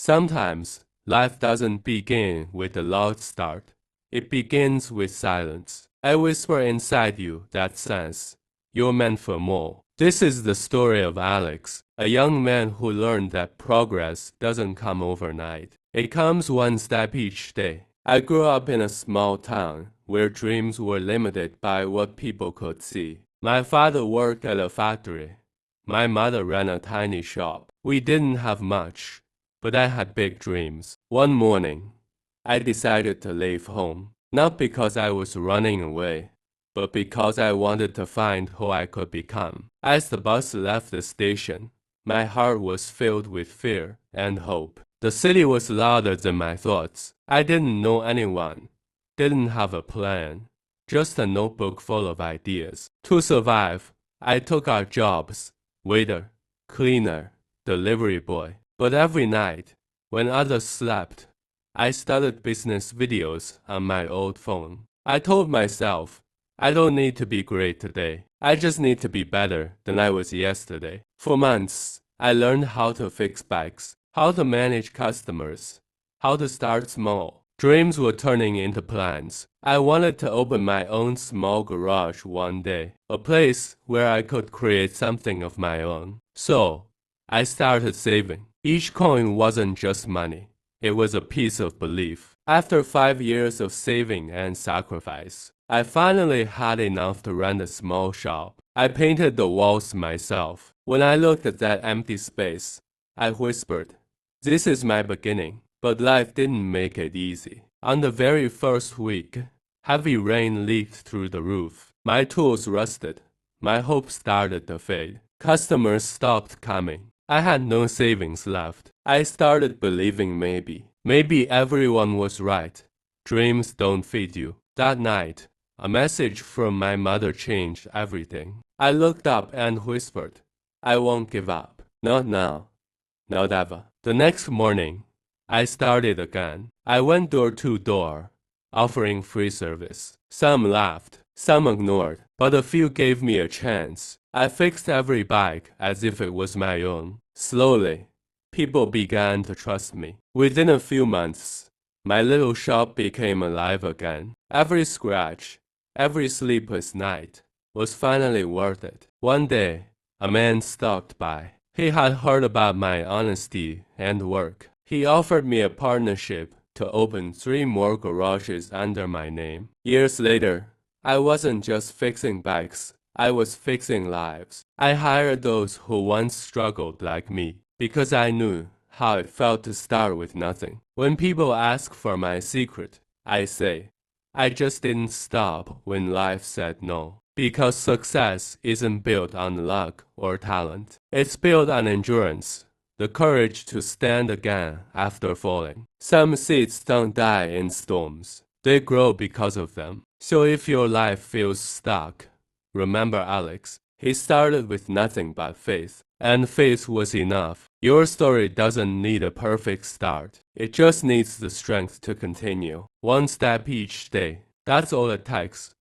Sometimes, life doesn't begin with a loud start. It begins with silence. I whisper inside you that sense. You're meant for more. This is the story of Alex, a young man who learned that progress doesn't come overnight. It comes one step each day. I grew up in a small town where dreams were limited by what people could see. My father worked at a factory. My mother ran a tiny shop. We didn't have much, but I had big dreams. One morning, I decided to leave home, not because I was running away, but because I wanted to find who I could become. As the bus left the station, my heart was filled with fear and hope. The city was louder than my thoughts. I didn't know anyone, didn't have a plan, just a notebook full of ideas. To survive, I took odd jobs: waiter, cleaner, delivery boy. But every night, when others slept, I studied business videos on my old phone. I told myself, I don't need to be great today. I just need to be better than I was yesterday. For months, I learned how to fix bikes, how to manage customers, how to start small. Dreams were turning into plans. I wanted to open my own small garage one day, a place where I could create something of my own. So, I started saving. Each coin wasn't just money. It was a piece of belief. After 5 years of saving and sacrifice, I finally had enough to rent a small shop. I painted the walls myself. When I looked at that empty space, I whispered, "This is my beginning." But life didn't make it easy. On the very first week, heavy rain leaked through the roof. My tools rusted. My hope started to fade. Customers stopped coming. I had no savings left. I started believing maybe everyone was right. Dreams don't feed you. That night, a message from my mother changed everything. I looked up and whispered, "I won't give up. Not now. Not ever." The next morning, I started again. I went door to door, offering free service. Some laughed, some ignored, but a few gave me a chance. I fixed every bike as if it was my own. Slowly, people began to trust me. Within a few months, my little shop became alive again. Every scratch, every sleepless night was finally worth it. One day, a man stopped by. He had heard about my honesty and work. He offered me a partnership to open 3 more garages under my name. Years later, I wasn't just fixing bikes, I was fixing lives. I hired those who once struggled like me because I knew how it felt to start with nothing. When people ask for my secret, I say, I just didn't stop when life said no. Because success isn't built on luck or talent. It's built on endurance, the courage to stand again after falling. Some seeds don't die in storms. They grow because of them. So if your life feels stuck, remember Alex. He started with nothing but faith, and faith was enough. Your story doesn't need a perfect start. It just needs the strength to continue. One step each day. That's all it takes.